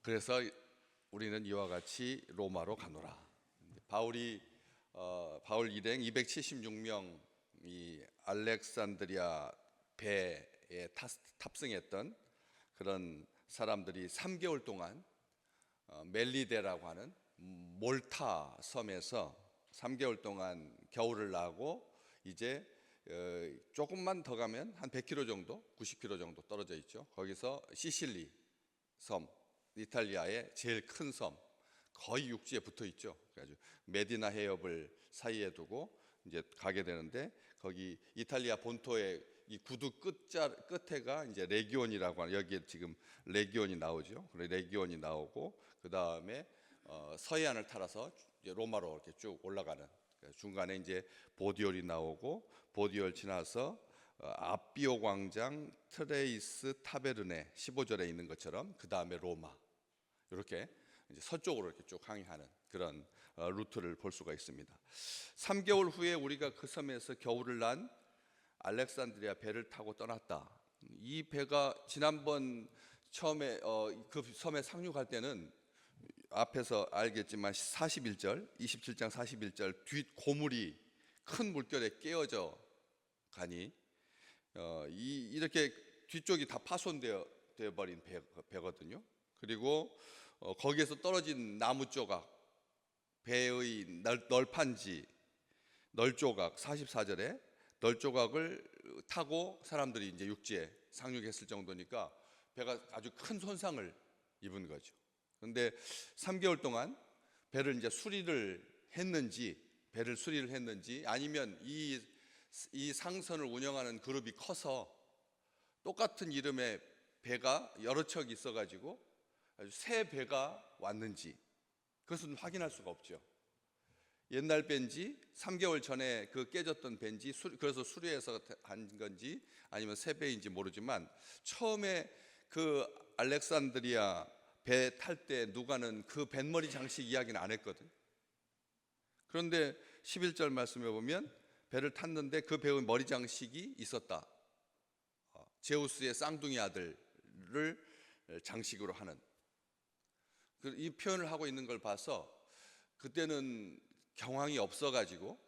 그래서 우리는 이와 같이 로마로 가노라. 바울 일행 276명 이 알렉산드리아 배에 탑승했던 그런 사람들이 3개월 동안 멜리데라고 하는 몰타 섬에서 3개월 동안 겨울을 나고 이제 조금만 더 가면 한 100km 정도, 90km 정도 떨어져 있죠. 거기서 시실리 섬, 이탈리아의 제일 큰 섬, 거의 육지에 붙어 있죠. 그래가지고 메디나 해협을 사이에 두고 이제 가게 되는데, 거기 이탈리아 본토의 이 구두 끝에가 이제 레기온이라고 하는, 여기에 지금 레기온이 나오죠. 레기온이 나오고 그 다음에 서해안을 따라서 이제 로마로 이렇게 쭉 올라가는, 중간에 이제 보디올이 나오고, 보디올 지나서 아비오 광장, 트레이스 타베르네 15절에 있는 것처럼 그 다음에 로마, 이렇게 이제 서쪽으로 이렇게 쭉 항해하는 그런 루트를 볼 수가 있습니다. 3개월 후에 우리가 그 섬에서 겨울을 난 알렉산드리아 배를 타고 떠났다. 이 배가 지난번 처음에 그 섬에 상륙할 때는 앞에서 알겠지만 41절, 27장 41절 뒷 고물이 큰 물결에 깨어져 가니 이렇게 뒤쪽이 다 파손되어 버린 배거든요. 그리고 거기에서 떨어진 나무 조각, 배의 널판지, 널조각, 44절에 널조각을 타고 사람들이 이제 육지에 상륙했을 정도니까 배가 아주 큰 손상을 입은 거죠. 그런데 3개월 동안 배를 이제 배를 수리를 했는지, 아니면 이 상선을 운영하는 그룹이 커서 똑같은 이름의 배가 여러 척 있어가지고 아주 새 배가 왔는지, 그것은 확인할 수가 없죠. 옛날 배인지 3개월 전에 그 깨졌던 배인지, 그래서 수리해서 한 건지 아니면 새 배인지 모르지만, 처음에 그 알렉산드리아 배 탈 때 누가는 그 뱃머리 장식 이야기는 안 했거든. 그런데 11절 말씀에 보면 배를 탔는데 그 배의 머리 장식이 있었다. 제우스의 쌍둥이 아들을 장식으로 하는 이 표현을 하고 있는 걸 봐서, 그때는 경황이 없어가지고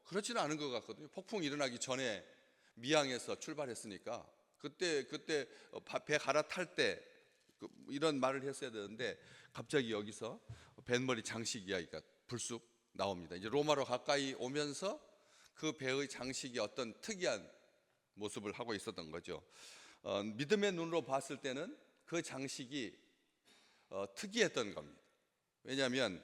그렇지는 않은 것 같거든요. 폭풍이 일어나기 전에 미항에서 출발했으니까 그때 배 갈아탈 때 이런 말을 했어야 되는데, 갑자기 여기서 뱃머리 장식 이야기가 불쑥 나옵니다. 이제 로마로 가까이 오면서 그 배의 장식이 어떤 특이한 모습을 하고 있었던 거죠. 믿음의 눈으로 봤을 때는 그 장식이 특이했던 겁니다. 왜냐하면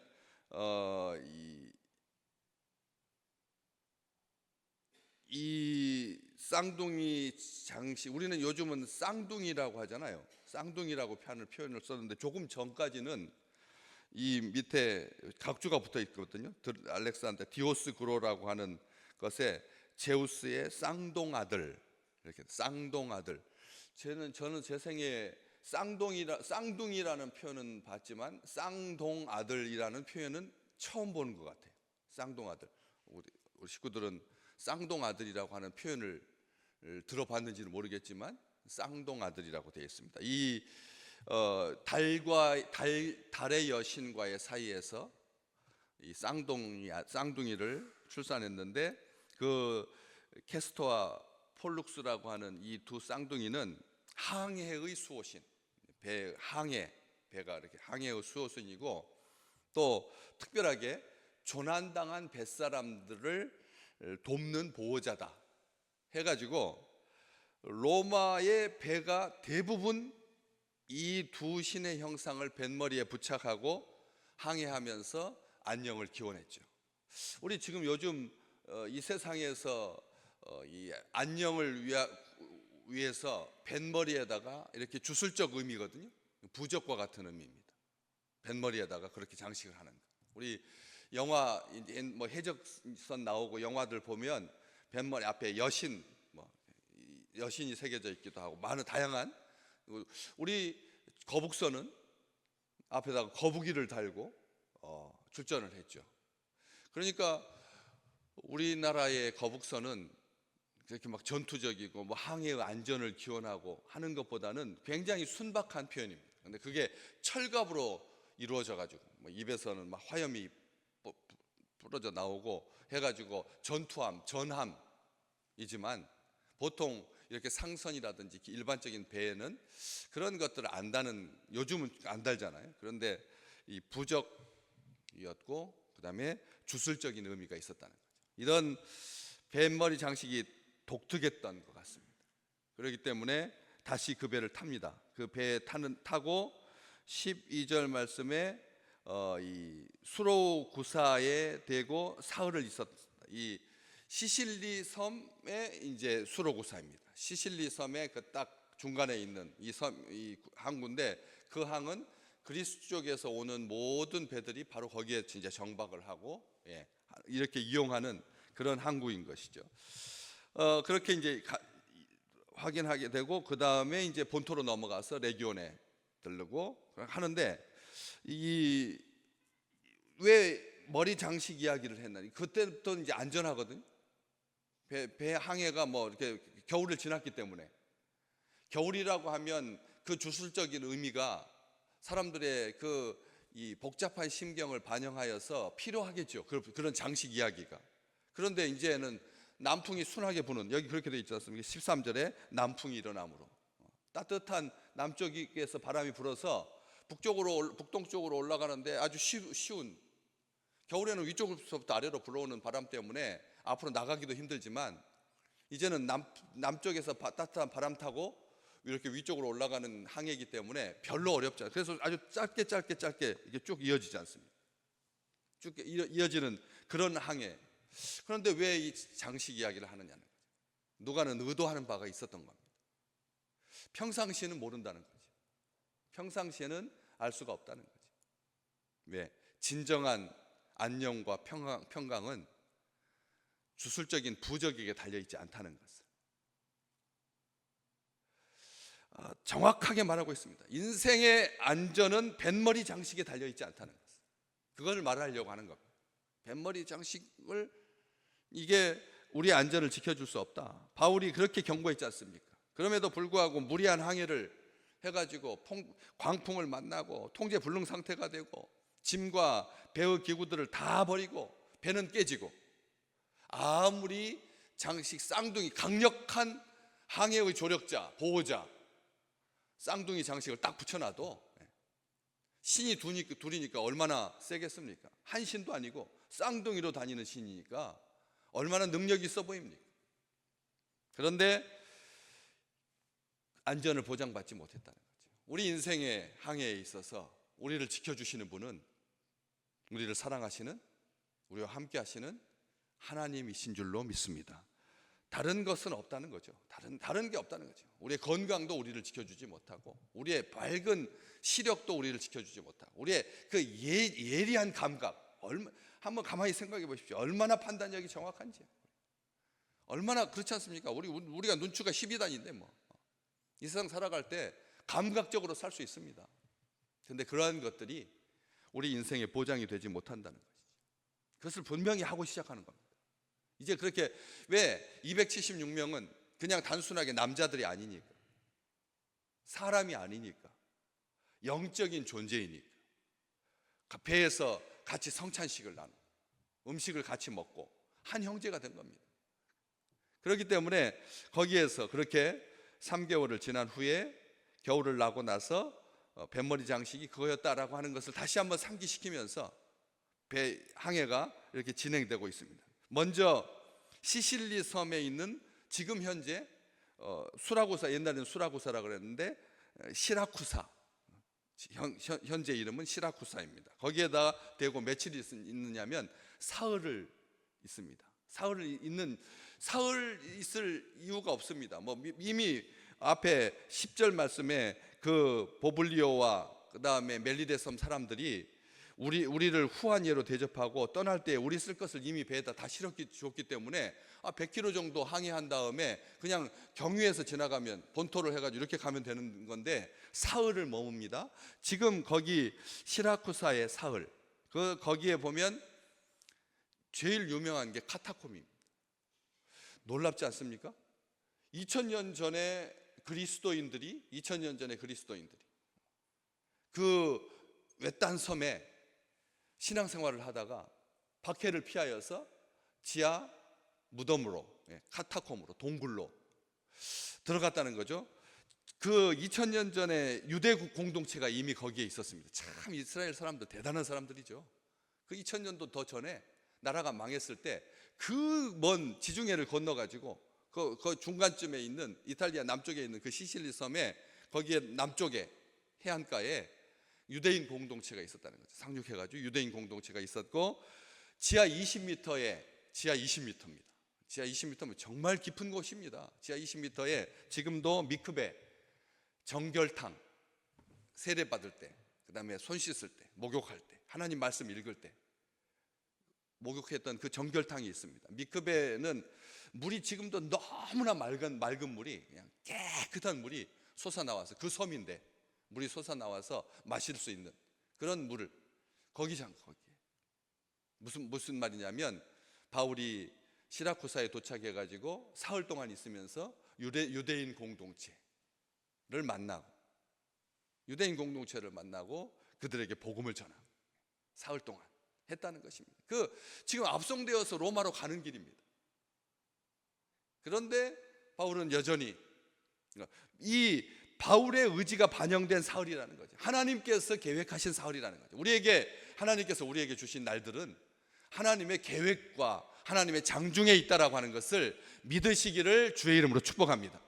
이 쌍둥이 장식, 우리는 요즘은 쌍둥이라고 하잖아요. 쌍둥이라고 표현을 썼는데, 조금 전까지는 이 밑에 각주가 붙어 있거든요. 알렉산더 디오스구로라고 하는 것에 제우스의 쌍둥아들, 이렇게 쌍둥아들. 저는 제 생에 쌍둥이라는 표현은 봤지만 쌍동아들이라는 표현은 처음 보는 것 같아요. 쌍동아들. 우리 식구들은 쌍동아들이라고 하는 표현을 들어봤는지는 모르겠지만 쌍동아들이라고 되어 있습니다. 이 달의 여신과의 사이에서 이 쌍둥이를 출산했는데, 그 캐스토와 폴룩스라고 하는 이 두 쌍둥이는 항해의 수호신, 배가 이렇게 항해의 수호신이고, 또 특별하게 조난당한 뱃사람들을 돕는 보호자다 해가지고 로마의 배가 대부분 이 두 신의 형상을 뱃머리에 부착하고 항해하면서 안녕을 기원했죠. 우리 지금 요즘 이 세상에서 이 안녕을 위해서 뱃머리에다가 이렇게 주술적 의미거든요. 부적과 같은 의미입니다. 뱃머리에다가 그렇게 장식을 하는 거. 우리 영화 뭐 해적선 나오고 영화들 보면 뱃머리 앞에 여신이 새겨져 있기도 하고, 많은 다양한, 우리 거북선은 앞에다가 거북이를 달고 출전을 했죠. 그러니까 우리나라의 거북선은 그렇게 막 전투적이고 뭐 항해의 안전을 기원하고 하는 것보다는 굉장히 순박한 표현입니다. 근데 그게 철갑으로 이루어져 가지고 뭐 입에서는 막 화염이 부러져 나오고 해가지고 전투함, 전함이지만 보통 이렇게 상선이라든지 일반적인 배에는 그런 것들을 안 다는, 요즘은 안 달잖아요. 그런데 이 부적이었고 그다음에 주술적인 의미가 있었다는 거죠. 이런 뱃머리 장식이 독특했던 것 같습니다. 그렇기 때문에 다시 그 배를 탑니다. 그 배에 타고 12절 말씀에 이 수로구사에 대고 사흘을 있었다. 이 시실리 섬의 이제 수로구사입니다. 시실리 섬의 그 딱 중간에 있는 이 섬, 이 항구인데 그 항은 그리스 쪽에서 오는 모든 배들이 바로 거기에 진짜 정박을 하고, 예, 이렇게 이용하는 그런 항구인 것이죠. 그렇게 이제 확인하게 되고 그 다음에 이제 본토로 넘어가서 레기온에 들르고 하는데, 이 왜 머리 장식 이야기를 했나? 그때부터 이제 안전하거든. 배 항해가 뭐 이렇게 겨울을 지났기 때문에, 겨울이라고 하면 그 주술적인 의미가 사람들의 이 복잡한 심경을 반영하여서 필요하겠죠. 그런 장식 이야기가. 그런데 이제는 남풍이 순하게 부는, 여기 그렇게 되어 있지 않습니까? 13절에 남풍이 일어나므로, 따뜻한 남쪽에서 바람이 불어서 북동쪽으로 올라가는데 아주 쉬운, 겨울에는 위쪽부터 아래로 불어오는 바람 때문에 앞으로 나가기도 힘들지만 이제는 남쪽에서 따뜻한 바람 타고 이렇게 위쪽으로 올라가는 항해이기 때문에 별로 어렵지 않아요. 그래서 아주 짧게 이게 쭉 이어지지 않습니다. 쭉 이어지는 그런 항해. 그런데 왜 이 장식 이야기를 하느냐는 거죠. 누가는 의도하는 바가 있었던 겁니다. 평상시에는 모른다는 거죠. 평상시에는 알 수가 없다는 거죠. 왜? 진정한 안녕과 평강은 주술적인 부적에게 달려있지 않다는 것을 정확하게 말하고 있습니다. 인생의 안전은 뱃머리 장식에 달려있지 않다는 것을, 그걸 말하려고 하는 겁니다. 뱃머리 장식을, 이게 우리의 안전을 지켜줄 수 없다. 바울이 그렇게 경고했지 않습니까? 그럼에도 불구하고 무리한 항해를 해가지고 광풍을 만나고 통제 불능 상태가 되고 짐과 배의 기구들을 다 버리고 배는 깨지고, 아무리 장식 쌍둥이, 강력한 항해의 조력자, 보호자 쌍둥이 장식을 딱 붙여놔도 신이 둘이니까 얼마나 세겠습니까? 한 신도 아니고 쌍둥이로 다니는 신이니까 얼마나 능력이 있어 보입니까? 그런데 안전을 보장받지 못했다는 거죠. 우리 인생의 항해에 있어서 우리를 지켜주시는 분은, 우리를 사랑하시는, 우리와 함께 하시는 하나님이신 줄로 믿습니다. 다른 것은 없다는 거죠. 다른 게 없다는 거죠. 우리의 건강도 우리를 지켜주지 못하고, 우리의 밝은 시력도 우리를 지켜주지 못하고, 우리의 그 예리한 감각, 한번 가만히 생각해 보십시오. 얼마나 판단력이 정확한지. 얼마나 그렇지 않습니까? 우리가 눈추가 12단인데 뭐 이 세상 살아갈 때 감각적으로 살 수 있습니다. 그런데 그러한 것들이 우리 인생의 보장이 되지 못한다는 것이죠. 그것을 분명히 하고 시작하는 겁니다. 이제 그렇게, 왜 276명은 그냥 단순하게 남자들이 아니니까, 사람이 아니니까, 영적인 존재이니까 배에서 같이 성찬식을 나누고 음식을 같이 먹고 한 형제가 된 겁니다. 그렇기 때문에 거기에서 그렇게 3개월을 지난 후에 겨울을 나고 나서 뱃머리 장식이 그거였다라고 하는 것을 다시 한번 상기시키면서 배 항해가 이렇게 진행되고 있습니다. 먼저 시실리 섬에 있는, 지금 현재 수라구사, 옛날에는 수라구사라고 그랬는데 시라쿠사, 현재 이름은 시라쿠사입니다. 거기에다 대고 며칠 있느냐면 사흘을 있습니다. 사흘 있을 이유가 없습니다. 뭐 이미 앞에 10절 말씀에 그 보블리오와 그 다음에 멜리데 섬 사람들이 우리를 후한 예로 대접하고 떠날 때 우리 쓸 것을 이미 배에다 다 실었기 때문에 100km 정도 항해한 다음에 그냥 경유해서 지나가면, 본토를 해가지고 이렇게 가면 되는 건데 사흘을 머뭅니다. 지금 거기 시라쿠사의 사흘, 거기에 보면 제일 유명한 게 카타콤입니다. 놀랍지 않습니까? 2000년 전에 그리스도인들이 그 외딴 섬에 신앙생활을 하다가 박해를 피하여서 지하 무덤으로, 카타콤으로, 동굴로 들어갔다는 거죠. 그 2000년 전에 유대국 공동체가 이미 거기에 있었습니다. 참 이스라엘 사람들 대단한 사람들이죠. 그 2000년도 더 전에 나라가 망했을 때 그 먼 지중해를 건너가지고 그 중간쯤에 있는 이탈리아 남쪽에 있는 그 시실리 섬에 거기에 남쪽에 해안가에 유대인 공동체가 있었다는 거죠. 상륙해가지고 유대인 공동체가 있었고 지하 20m입니다. 지하 20m면 정말 깊은 곳입니다. 지하 20m에 지금도 미크베, 정결탕, 세례 받을 때, 그 다음에 손 씻을 때, 목욕할 때, 하나님 말씀 읽을 때 목욕했던 그 정결탕이 있습니다. 미크베는 물이 지금도 너무나 맑은 물이, 그냥 깨끗한 물이 솟아나와서, 그 섬인데 물이 솟아나와서 마실 수 있는 그런 물을 거기에 무슨 말이냐면, 바울이 시라쿠사에 도착해가지고 사흘 동안 있으면서 유대인 공동체를 만나고 그들에게 복음을 전하고 사흘 동안 했다는 것입니다. 지금 압송되어서 로마로 가는 길입니다. 그런데 바울은 여전히 이 바울의 의지가 반영된 사흘이라는 거죠. 하나님께서 계획하신 사흘이라는 거죠. 하나님께서 우리에게 주신 날들은 하나님의 계획과 하나님의 장중에 있다라고 하는 것을 믿으시기를 주의 이름으로 축복합니다.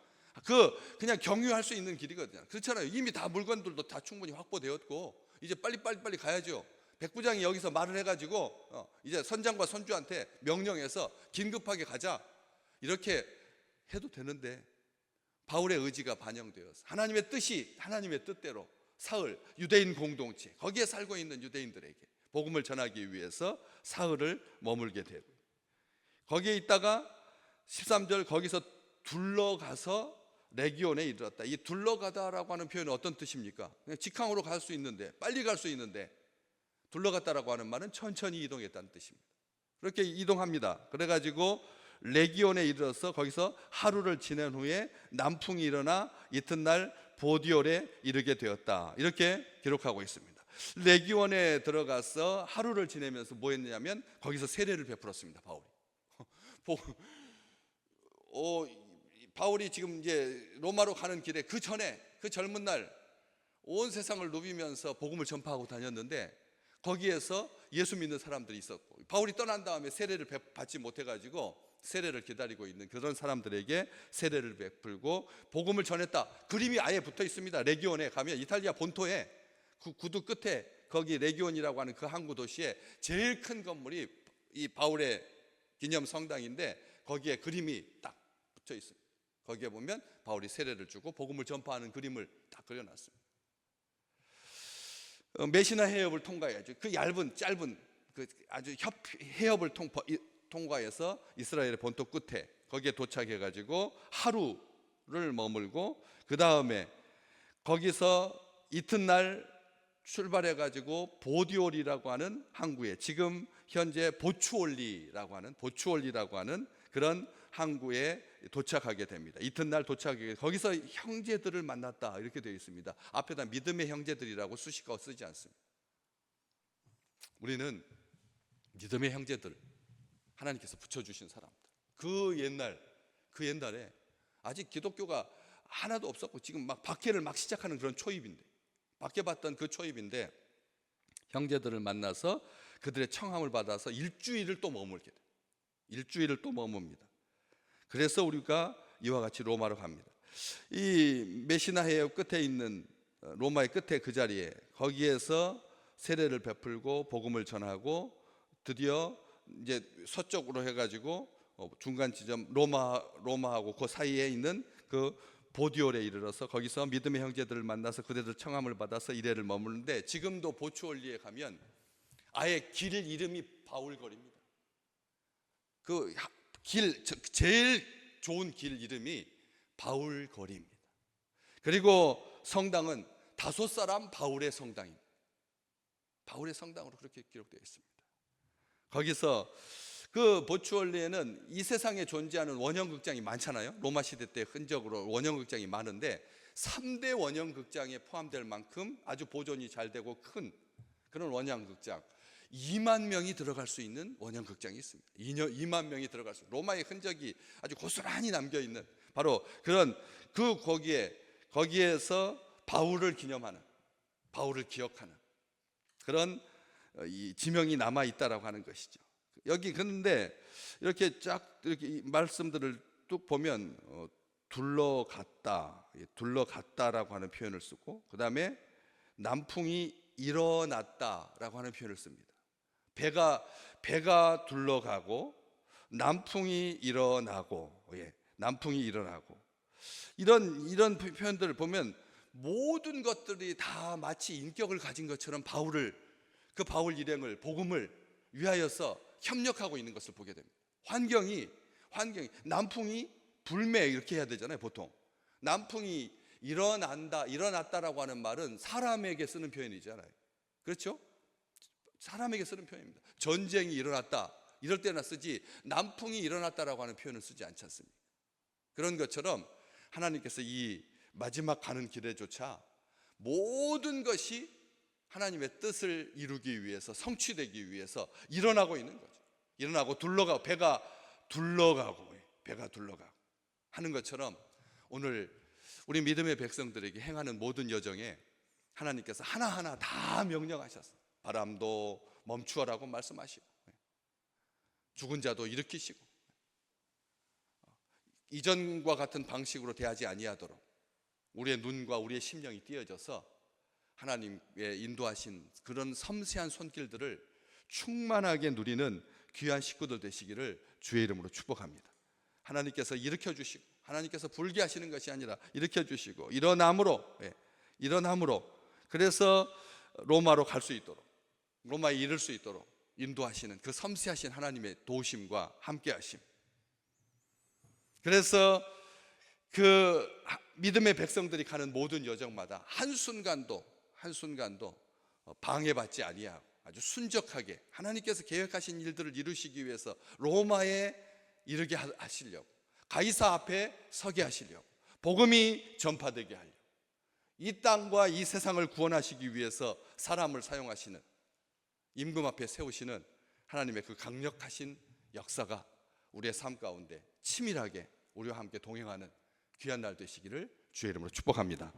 그냥 경유할 수 있는 길이거든요. 그렇잖아요. 이미 다 물건들도 다 충분히 확보되었고 이제 빨리 가야죠. 백부장이 여기서 말을 해가지고 이제 선장과 선주한테 명령해서 긴급하게 가자, 이렇게 해도 되는데, 바울의 의지가 반영되어서 하나님의 뜻대로 사흘, 유대인 공동체, 거기에 살고 있는 유대인들에게 복음을 전하기 위해서 사흘을 머물게 되고, 거기에 있다가 13절, 거기서 둘러가서 레기온에 이르렀다. 이 둘러가다라고 하는 표현은 어떤 뜻입니까? 그냥 직항으로 갈 수 있는데, 빨리 갈 수 있는데, 둘러갔다라고 하는 말은 천천히 이동했다는 뜻입니다. 그렇게 이동합니다. 그래가지고 레기온에 이르러서 거기서 하루를 지낸 후에 남풍이 일어나 이튿날 보디올에 이르게 되었다, 이렇게 기록하고 있습니다. 레기온에 들어가서 하루를 지내면서 뭐 했냐면 거기서 세례를 베풀었습니다. 바울이 지금 이제 로마로 가는 길에 그 전에, 그 젊은 날 온 세상을 누비면서 복음을 전파하고 다녔는데, 거기에서 예수 믿는 사람들이 있었고, 바울이 떠난 다음에 세례를 받지 못해가지고 세례를 기다리고 있는 그런 사람들에게 세례를 베풀고 복음을 전했다. 그림이 아예 붙어 있습니다. 레기온에 가면 이탈리아 본토에 그 구두 끝에 거기 레기온이라고 하는 그 항구 도시에 제일 큰 건물이 이 바울의 기념 성당인데, 거기에 그림이 딱 붙여 있습니다. 거기에 보면 바울이 세례를 주고 복음을 전파하는 그림을 딱 그려놨습니다. 메시나 해협을 통과해야죠. 그 짧은 그 아주 해협을 통과해서 이스라엘의 본토 끝에 거기에 도착해가지고 하루를 머물고, 그 다음에 거기서 이튿날 출발해가지고 보디올이라고 하는 항구에, 지금 현재 보추올리라고 하는 그런 항구에 도착하게 됩니다. 이튿날 도착해 거기서 형제들을 만났다, 이렇게 되어 있습니다. 앞에다 믿음의 형제들이라고 수식어 쓰지 않습니다. 우리는 믿음의 형제들, 하나님께서 붙여주신 사람들, 그 옛날에 아직 기독교가 하나도 없었고 지금 막 박해를 막 시작하는 그런 초입인데, 박해받던 그 초입인데 형제들을 만나서 그들의 청함을 받아서 일주일을 또 머뭅니다. 그래서 우리가 이와 같이 로마로 갑니다. 이 메시나 해협 끝에 있는 로마의 끝에 그 자리에, 거기에서 세례를 베풀고 복음을 전하고 드디어 이제 서쪽으로 해가지고 중간 지점 로마하고 그 사이에 있는 그 보디올에 이르러서 거기서 믿음의 형제들을 만나서 그들의 청함을 받아서 이래를 머무는데, 지금도 보추올리에 가면 아예 길 이름이 바울거리입니다. 제일 좋은 길 이름이 바울거리입니다. 그리고 성당은 다소 사람 바울의 성당입니다. 바울의 성당으로 그렇게 기록되어 있습니다. 거기서 그 보추올리에는 이 세상에 존재하는 원형극장이 많잖아요. 로마 시대 때 흔적으로 원형극장이 많은데, 3대 원형극장에 포함될 만큼 아주 보존이 잘 되고 큰 그런 원형극장, 2만 명이 들어갈 수 있는 원형극장이 있습니다. 2만 명이 들어갈 수, 로마의 흔적이 아주 고스란히 남겨 있는 바로 그런 거기에서 바울을 기념하는, 바울을 기억하는 그런 이 지명이 남아 있다라고 하는 것이죠. 여기 그런데 이렇게 쫙 이렇게 말씀들을 뚝 보면 둘러갔다라고 하는 표현을 쓰고, 그 다음에 남풍이 일어났다라고 하는 표현을 씁니다. 배가 둘러가고 남풍이 일어나고, 남풍이 일어나고, 이런 표현들을 보면 모든 것들이 다 마치 인격을 가진 것처럼 그 바울 일행을, 복음을 위하여서 협력하고 있는 것을 보게 됩니다. 환경이 남풍이 불매 이렇게 해야 되잖아요. 보통 남풍이 일어났다라고 하는 말은 사람에게 쓰는 표현이잖아요. 그렇죠? 사람에게 쓰는 표현입니다. 전쟁이 일어났다 이럴 때나 쓰지, 남풍이 일어났다라고 하는 표현을 쓰지 않지 않습니까? 그런 것처럼 하나님께서 이 마지막 가는 길에조차 모든 것이 하나님의 뜻을 이루기 위해서, 성취되기 위해서 일어나고 있는 거죠. 일어나고 배가 둘러가고 하는 것처럼 오늘 우리 믿음의 백성들에게 행하는 모든 여정에 하나님께서 하나하나 다 명령하셨어요. 바람도 멈추어라고 말씀하시고, 죽은 자도 일으키시고, 이전과 같은 방식으로 대하지 아니하도록 우리의 눈과 우리의 심령이 띄어져서 하나님의 인도하신 그런 섬세한 손길들을 충만하게 누리는 귀한 식구들 되시기를 주의 이름으로 축복합니다. 하나님께서 일으켜 주시고, 하나님께서 불게 하시는 것이 아니라 일으켜 주시고, 일어남으로 그래서 로마로 갈 수 있도록, 로마에 이를 수 있도록 인도하시는 그 섬세하신 하나님의 도우심과 함께하심. 그래서 그 믿음의 백성들이 가는 모든 여정마다 한순간도 방해받지 아니하고 아주 순적하게 하나님께서 계획하신 일들을 이루시기 위해서 로마에 이르게 하시려고, 가이사 앞에 서게 하시려고, 복음이 전파되게 하려고, 이 땅과 이 세상을 구원하시기 위해서 사람을 사용하시는, 임금 앞에 세우시는 하나님의 그 강력하신 역사가 우리의 삶 가운데 치밀하게 우리와 함께 동행하는 귀한 날 되시기를 주의 이름으로 축복합니다.